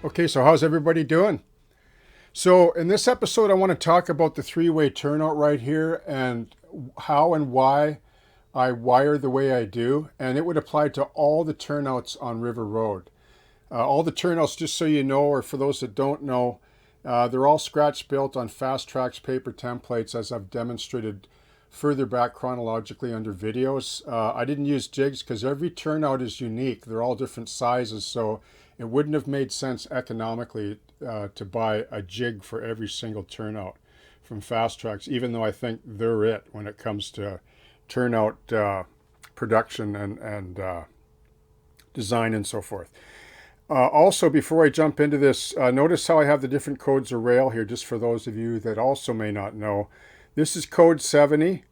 Okay, so how's everybody doing? So in this episode, I want to talk about the three-way turnout right here and how and why I wire the way I do. And it would apply to all the turnouts on River Road. All the turnouts, just so you know, or for those that don't know, they're all scratch built on Fast Tracks paper templates, as I've demonstrated further back chronologically under videos. I didn't use jigs because every turnout is unique. They're all different sizes, so it wouldn't have made sense economically to buy a jig for every single turnout from Fast Tracks, even though I think they're it when it comes to turnout production and design and so forth. Also, before I jump into this, notice how I have the different codes of rail here, just for those of you that also may not know. This is code 70,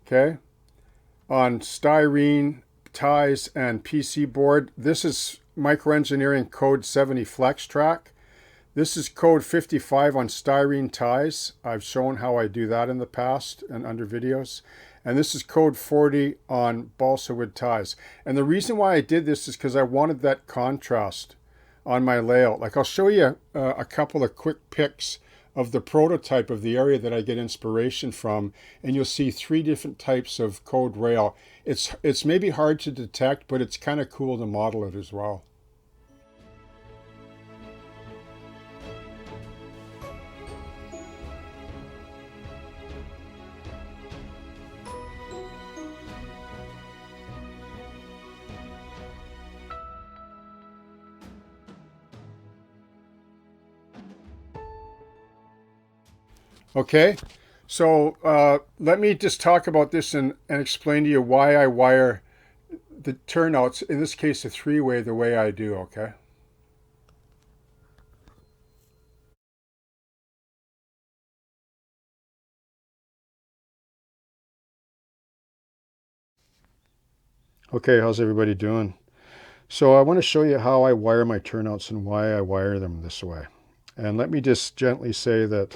okay, on styrene ties and PC board. This is microengineering code 70 flex track. This is code 55 on styrene ties. I've shown how I do that in the past and under videos. And this is code 40 on balsa wood ties. And the reason why I did this is because I wanted that contrast on my layout. Like, I'll show you a couple of quick pics of the prototype of the area that I get inspiration from, and you'll see three different types of code rail. It's maybe hard to detect, but it's kind of cool to model it as well. Okay, so let me just talk about this and explain to you why I wire the turnouts, in this case a three-way, the way I do, okay? Okay, how's everybody doing? So I want to show you how I wire my turnouts and why I wire them this way. And let me just gently say that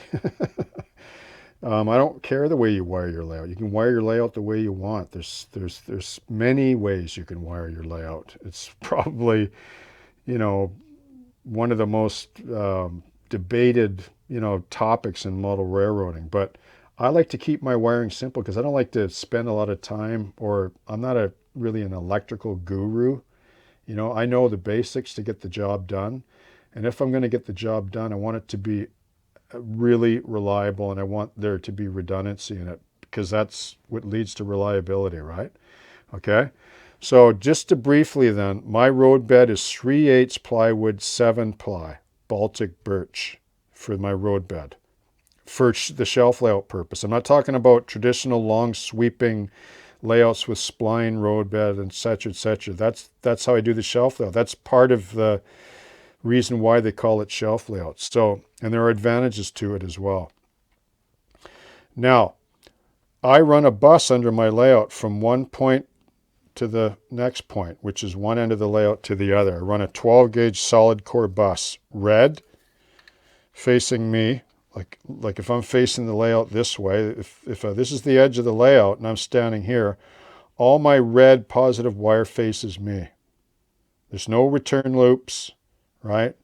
I don't care the way you wire your layout. You can wire your layout the way you want. There's many ways you can wire your layout. It's probably, you know, one of the most debated, topics in model railroading. But I like to keep my wiring simple because I don't like to spend a lot of time, or I'm not really an electrical guru. I know the basics to get the job done. And if I'm going to get the job done, I want it to be really reliable, and I want there to be redundancy in it, because that's what leads to reliability, right? Okay. So just to briefly then, my road bed is 3/8 plywood, 7 ply, Baltic birch for my road bed for the shelf layout purpose. I'm not talking about traditional long sweeping layouts with spline road bed and etc. etc. That's how I do the shelf layout. That's part of the reason why they call it shelf layouts. So, and there are advantages to it as well. Now, I run a bus under my layout from one point to the next point, which is one end of the layout to the other. I run a 12 gauge solid core bus, red, facing me. Like if I'm facing the layout this way, if this is the edge of the layout and I'm standing here, all my red positive wire faces me. There's no return loops, right?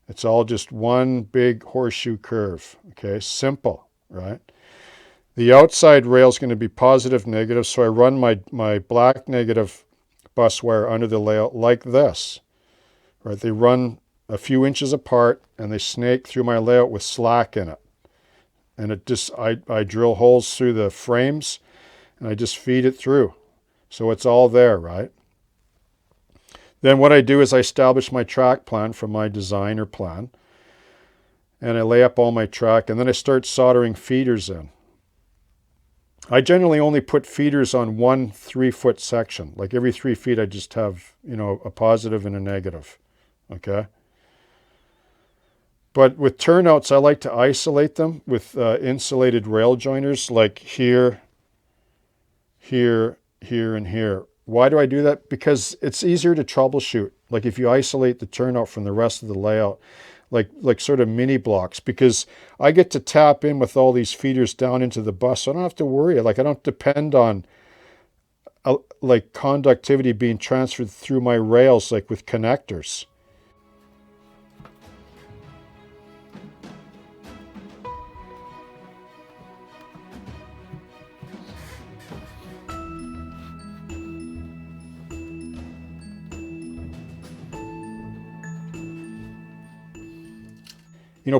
It's all just one big horseshoe curve, okay? Simple, right? The outside rail is going to be positive, negative, so I run my black negative bus wire under the layout like this, right? They run a few inches apart and they snake through my layout with slack in it. And I drill holes through the frames and I just feed it through. So it's all there, right? Then what I do is I establish my track plan from my designer plan, and I lay up all my track, and then I start soldering feeders in. I generally only put feeders on one 3-foot section. Like every 3 feet I just have, a positive and a negative, okay? But with turnouts, I like to isolate them with insulated rail joiners, like here, here, here, and here. Why do I do that? Because it's easier to troubleshoot. Like if you isolate the turnout from the rest of the layout, like sort of mini blocks, because I get to tap in with all these feeders down into the bus. So I don't have to worry. Like I don't depend on like conductivity being transferred through my rails, like with connectors.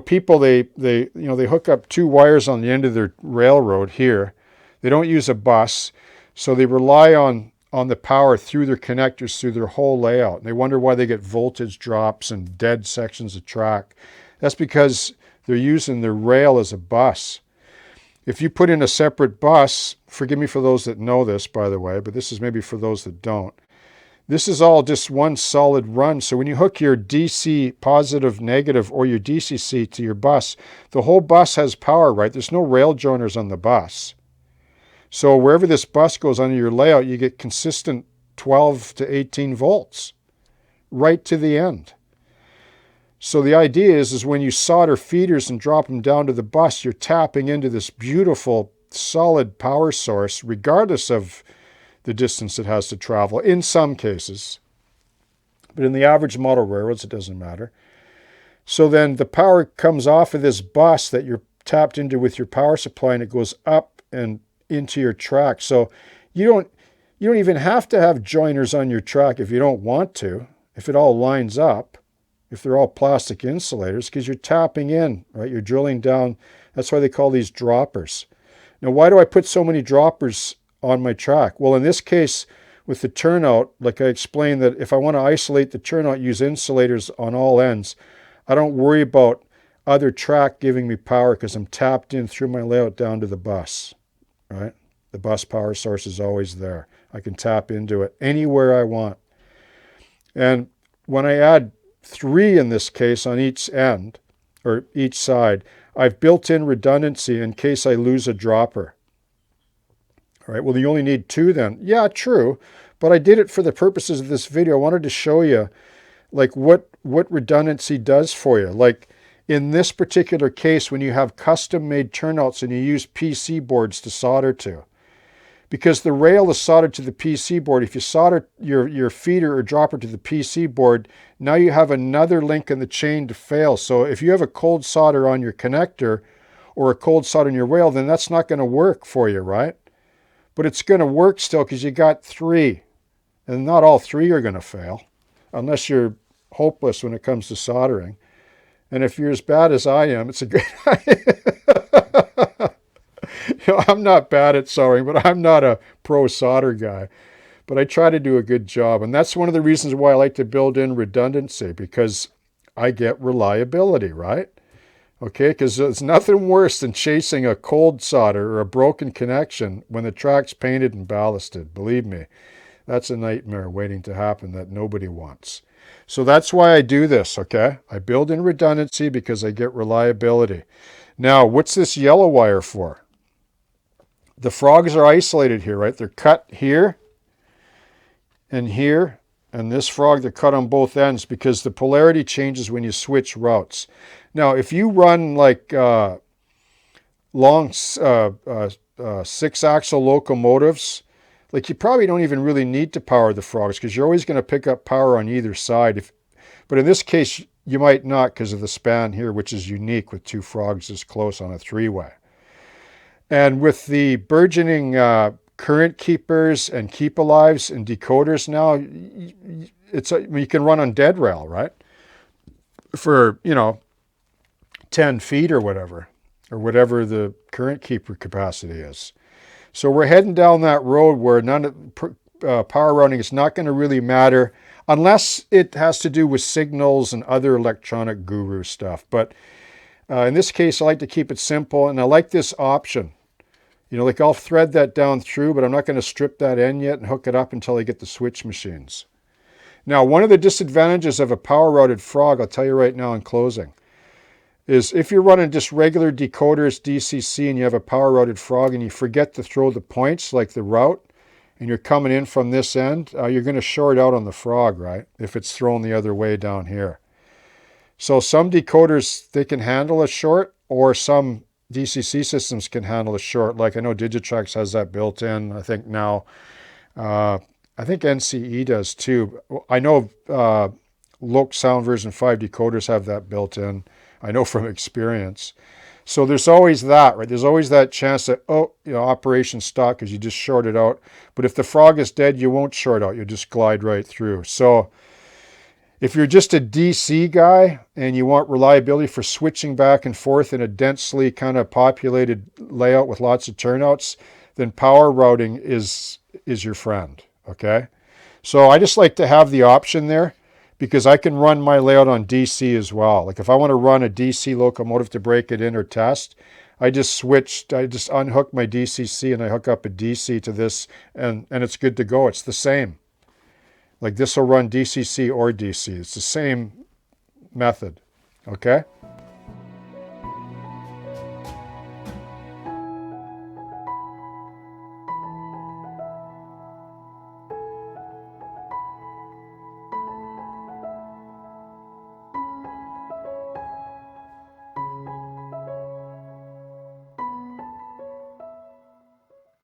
People, they hook up two wires on the end of their railroad here. They don't use a bus, so they rely on the power through their connectors through their whole layout. And they wonder why they get voltage drops and dead sections of track. That's because they're using their rail as a bus. If you put in a separate bus, forgive me for those that know this, by the way, but this is maybe for those that don't. This is all just one solid run. So when you hook your DC positive, negative, or your DCC to your bus, the whole bus has power, right? There's no rail joiners on the bus. So wherever this bus goes under your layout, you get consistent 12 to 18 volts right to the end. So the idea is when you solder feeders and drop them down to the bus, you're tapping into this beautiful, solid power source, regardless of the distance it has to travel, in some cases. But in the average model railroads, it doesn't matter. So then the power comes off of this bus that you're tapped into with your power supply, and it goes up and into your track. So you don't even have to have joiners on your track if you don't want to, if it all lines up, if they're all plastic insulators, because you're tapping in, right? You're drilling down. That's why they call these droppers. Now, why do I put so many droppers on my track? Well, in this case, with the turnout, like I explained, that if I want to isolate the turnout, use insulators on all ends, I don't worry about other track giving me power because I'm tapped in through my layout down to the bus, right? The bus power source is always there. I can tap into it anywhere I want. And when I add 3 in this case on each end, or each side, I've built in redundancy in case I lose a dropper. All right, well, you only need 2 then. Yeah, true, but I did it for the purposes of this video. I wanted to show you like what redundancy does for you. Like in this particular case, when you have custom-made turnouts and you use PC boards to solder to. Because the rail is soldered to the PC board. If you solder your feeder or dropper to the PC board, now you have another link in the chain to fail. So if you have a cold solder on your connector or a cold solder in your rail, then that's not going to work for you, right? But it's going to work still because you got 3. And not all 3 are going to fail unless you're hopeless when it comes to soldering. And if you're as bad as I am, it's a good idea. I'm not bad at soldering, but I'm not a pro solder guy. But I try to do a good job. And that's one of the reasons why I like to build in redundancy, because I get reliability, right? Okay, because there's nothing worse than chasing a cold solder or a broken connection when the track's painted and ballasted. Believe me, that's a nightmare waiting to happen that nobody wants. So that's why I do this, okay? I build in redundancy because I get reliability. Now, what's this yellow wire for? The frogs are isolated here, right? They're cut here and here. And this frog, they're cut on both ends because the polarity changes when you switch routes. Now, if you run like long 6-axle locomotives, like you probably don't even really need to power the frogs because you're always going to pick up power on either side. But in this case, you might not because of the span here, which is unique with 2 frogs this close on a 3-way. And with the burgeoning current keepers and keep alives and decoders now, you can run on dead rail, right? For, 10 feet or whatever the current keeper capacity is. So we're heading down that road where power routing is not going to really matter unless it has to do with signals and other electronic guru stuff. But in this case, I like to keep it simple, and I like this option. Like I'll thread that down through, but I'm not going to strip that end yet and hook it up until I get the switch machines. Now, one of the disadvantages of a power routed frog, I'll tell you right now in closing, is if you're running just regular decoders, DCC, and you have a power routed frog and you forget to throw the points like the route, and you're coming in from this end, you're going to short out on the frog, right? If it's thrown the other way down here. So some decoders, they can handle a short, or some DCC systems can handle a short. Like I know Digitrax has that built in, I think now. I think NCE does too. I know Loc Sound version 5 decoders have that built in. I know from experience. So there's always that, right? There's always that chance that, operation stop because you just short it out. But if the frog is dead, you won't short out. You'll just glide right through. So If you're just a DC guy and you want reliability for switching back and forth in a densely kind of populated layout with lots of turnouts, then power routing is your friend, okay? So I just like to have the option there because I can run my layout on DC as well. Like if I want to run a DC locomotive to break it in or test, I just unhook my DCC and I hook up a DC to this and it's good to go. It's the same. Like this will run DCC or DC. It's the same method, okay?